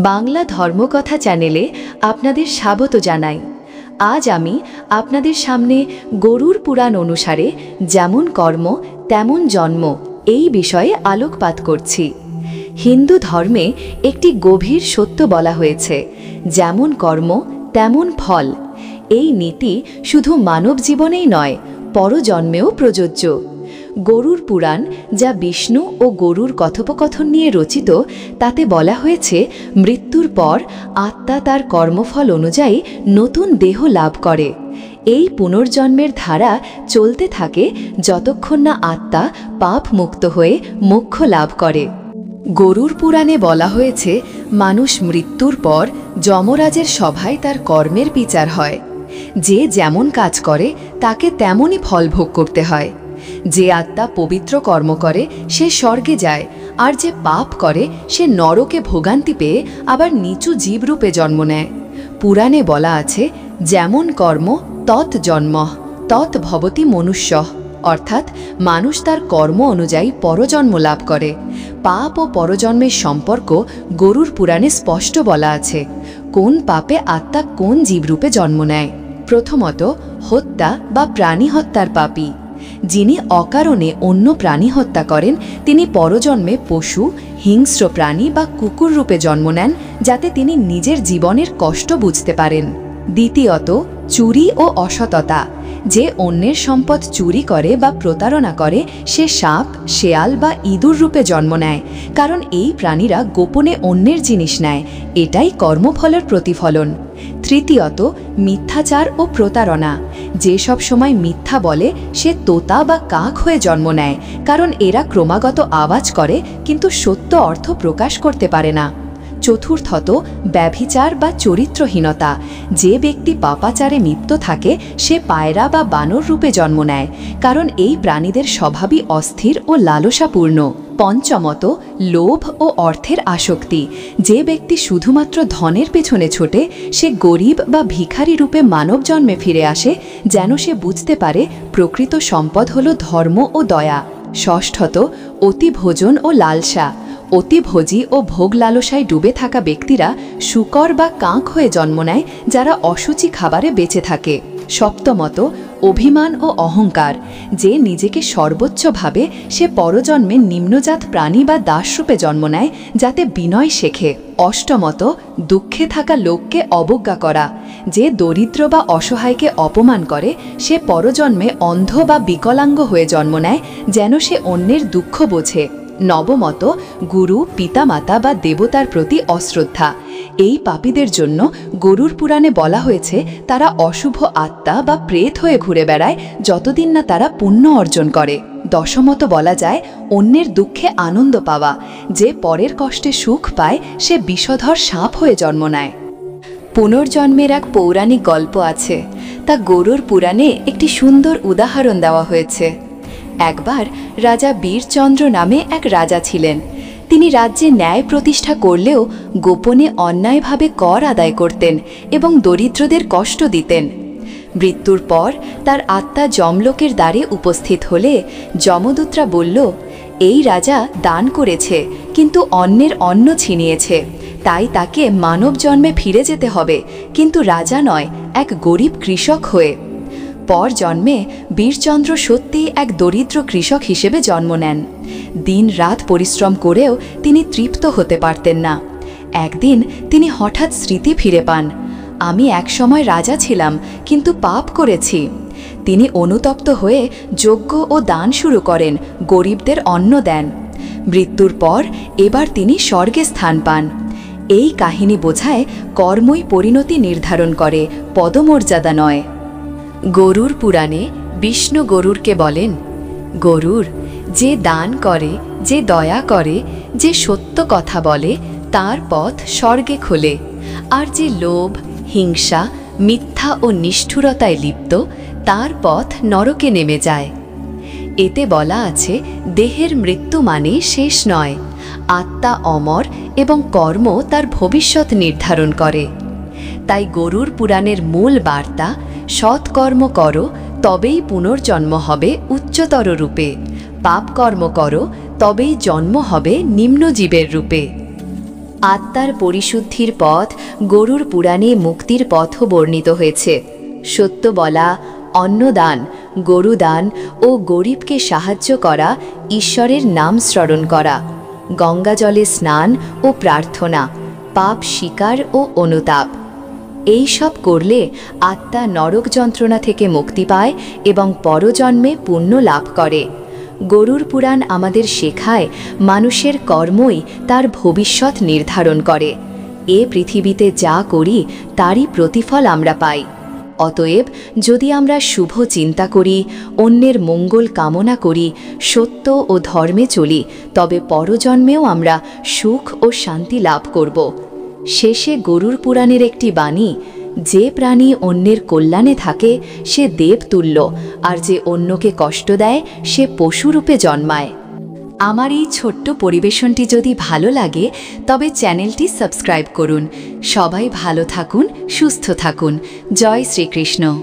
বাংলা ধর্মকথা চ্যানেলে আপনাদের স্বাগত জানাই। আজ আমি আপনাদের সামনে গরুর পুরাণ অনুসারে যেমন কর্ম তেমন জন্ম এই বিষয়ে আলোকপাত করছি। হিন্দু ধর্মে একটি গভীর সত্য বলা হয়েছে, যেমন কর্ম তেমন ফল। এই নীতি শুধু মানব জীবনেই নয়, পরজন্মেও প্রযোজ্য। গরুর পুরাণ, যা বিষ্ণু ও গরুর কথোপকথন নিয়ে রচিত, তাতে বলা হয়েছে মৃত্যুর পর আত্মা তার কর্মফল অনুযায়ী নতুন দেহ লাভ করে। এই পুনর্জন্মের ধারা চলতে থাকে যতক্ষণ না আত্মা পাপ মুক্ত হয়ে মোক্ষ লাভ করে। গরুর পুরাণে বলা হয়েছে মানুষ মৃত্যুর পর যমরাজের সভায় তার কর্মের বিচার হয়। যে যেমন কাজ করে তাকে তেমনই ফল ভোগ করতে হয়। যে আত্মা পবিত্র কর্ম করে সে স্বর্গে যায়, আর যে পাপ করে সে নরকে ভোগান্তি পেয়ে আবার নিচু জীবরূপে জন্ম নেয়। পুরাণে বলা আছে, যেমন কর্ম তৎ জন্ম তৎ ভবতি মনুষ্যঃ, অর্থাৎ মানুষ তার কর্ম অনুযায়ী পরজন্ম লাভ করে। পাপ ও পরজন্মের সম্পর্ক গরুর পুরাণে স্পষ্ট বলা আছে। কোন পাপে আত্মা কোন জীবরূপে জন্ম নেয়? প্রথমত, হত্যা বা প্রাণী হত্যার পাপী। যিনি অকারণে অন্য প্রাণী হত্যা করেন তিনি পরজন্মে পশু, হিংস্র প্রাণী বা কুকুর রূপে জন্ম নেন, যাতে তিনি নিজের জীবনের কষ্ট বুঝতে পারেন। দ্বিতীয়ত, চুরি ও অসততা। যে অন্যের সম্পদ চুরি করে বা প্রতারণা করে সে সাপ, শেয়াল বা ইঁদুর রূপে জন্ম নেয়, কারণ এই প্রাণীরা গোপনে অন্যের জিনিস নেয়। এটাই কর্মফলের প্রতিফলন। তৃতীয়ত, মিথ্যাচার ও প্রতারণা। যে সব সময় মিথ্যা বলে সে তোতা বা কাক হয়ে জন্ম নেয়, কারণ এরা ক্রমাগত আওয়াজ করে কিন্তু সত্য অর্থ প্রকাশ করতে পারে না। চতুর্থত, ব্যভিচার বা চরিত্রহীনতা। যে ব্যক্তি পাপাচারে লিপ্ত থাকে সে পায়রা বা বানর রূপে জন্ম নেয়, কারণ এই প্রাণীদের স্বভাবই অস্থির ও লালসাপূর্ণ। পঞ্চমত, লোভ ও অর্থের আসক্তি। যে ব্যক্তি শুধুমাত্র ধনের পেছনে ছোটে সে গরিব বা ভিখারি রূপে মানব জন্মে ফিরে আসে, যেন সে বুঝতে পারে প্রকৃত সম্পদ হল ধর্ম ও দয়া। ষষ্ঠত, অতিভোজন ও লালসা। অতিভোজী ও ভোগ লালসায় ডুবে থাকা ব্যক্তিরা শূকর বা কাক হয়ে জন্ম নেয়, যারা অসুচি খাবারে বেঁচে থাকে। সপ্তমত, অভিমান ও অহংকার। যে নিজেকে সর্বোচ্চ ভাবে সে পরজন্মে নিম্নজাত প্রাণী বা দাসরূপে জন্ম নেয়, যাতে বিনয় শেখে। অষ্টমত, দুঃখে থাকা লোককে অবজ্ঞা করা। যে দরিদ্র বা অসহায়কে অপমান করে সে পরজন্মে অন্ধ বা বিকলাঙ্গ হয়ে জন্ম নেয়, যেন সে অন্যের দুঃখ বোঝে। নবমত, গুরু, পিতামাতা বা দেবতার প্রতি অশ্রদ্ধা। এই পাপীদের জন্য গরুর পুরাণে বলা হয়েছে তারা অশুভ আত্মা বা প্রেত হয়ে ঘুরে বেড়ায় যতদিন না তারা পুণ্য অর্জন করে। দশমত বলা যায় অন্যের দুঃখে আনন্দ পাওয়া। যে পরের কষ্টে সুখ পায় সে বিষধর সাপ হয়ে জন্ম নেয়। পুনর্জন্মের এক পৌরাণিক গল্প আছে, তা গরুর পুরাণে একটি সুন্দর উদাহরণ দেওয়া হয়েছে। একবার রাজা বীরচন্দ্র নামে এক রাজা ছিলেন। তিনি রাজ্যে ন্যায় প্রতিষ্ঠা করলেও গোপনে অন্যায়ভাবে কর আদায় করতেন এবং দরিদ্রদের কষ্ট দিতেন। মৃত্যুর পর তার আত্মা যমলোকের দ্বারে উপস্থিত হলে যমদূতরা বলল, এই রাজা দান করেছে কিন্তু অন্যের অন্ন ছিনিয়েছে, তাই তাকে মানব জন্মে ফিরে যেতে হবে, কিন্তু রাজা নয়, এক গরিব কৃষক হয়ে। পর জন্মে বীরচন্দ্র সত্যিই এক দরিদ্র কৃষক হিসেবে জন্ম নেন। দিন রাত পরিশ্রম করেও তিনি তৃপ্ত হতে পারতেন না। একদিন তিনি হঠাৎ স্মৃতি ফিরে পান, আমি একসময় রাজা ছিলাম কিন্তু পাপ করেছি। তিনি অনুতপ্ত হয়ে যজ্ঞ ও দান শুরু করেন, গরিবদের অন্ন দেন। মৃত্যুর পর এবার তিনি স্বর্গে স্থান পান। এই কাহিনী বোঝায় কর্মই পরিণতি নির্ধারণ করে, পদমর্যাদা নয়। গরুর পুরাণে বিষ্ণু গরুরকে বলেন, গরুর, যে দান করে, যে দয়া করে, যে সত্য কথা বলে তার পথ স্বর্গে খোলে, আর যে লোভ, হিংসা, মিথ্যা ও নিষ্ঠুরতায় লিপ্ত তার পথ নরকে নেমে যায়। এতে বলা আছে দেহের মৃত্যু মানে শেষ নয়, আত্মা অমর এবং কর্ম তার ভবিষ্যৎ নির্ধারণ করে। তাই গরুর পুরাণের মূল বার্তা, সৎকর্ম করো তবেই পুনর্জন্ম হবে উচ্চতর রূপে, পাপ কর্ম করো তবেই জন্ম হবে নিম্ন জীবের রূপে। আত্মার পরিশুদ্ধির পথ গরুর পুরাণে মুক্তির পথও বর্ণিত হয়েছে। সত্য বলা, অন্নদান, গরুদান ও গরিবকে সাহায্য করা, ঈশ্বরের নাম স্মরণ করা, গঙ্গা জলে স্নান ও প্রার্থনা, পাপ স্বীকার ও অনুতাপ। এই সব করলে আত্মা নরক যন্ত্রণা থেকে মুক্তি পায় এবং পরজন্মে পুণ্য লাভ করে। গরুর পুরাণ আমাদের শেখায় মানুষের কর্মই তার ভবিষ্যৎ নির্ধারণ করে। এ পৃথিবীতে যা করি তারই প্রতিফল আমরা পাই। অতএব যদি আমরা শুভ চিন্তা করি, অন্যের মঙ্গল কামনা করি, সত্য ও ধর্মে চলি, তবে পরজন্মেও আমরা সুখ ও শান্তি লাভ করব। শেষে গরুর পুরাণের একটি বাণী, যে প্রাণী অন্যের কল্যাণে থাকে সে দেবতুল্য, আর যে অন্যকে কষ্ট দেয় সে পশুরূপে জন্মায়। আমার এই ছোট্ট পরিবেশনটি যদি ভালো লাগে তবে চ্যানেলটি সাবস্ক্রাইব করুন। সবাই ভালো থাকুন, সুস্থ থাকুন। জয় শ্রীকৃষ্ণ।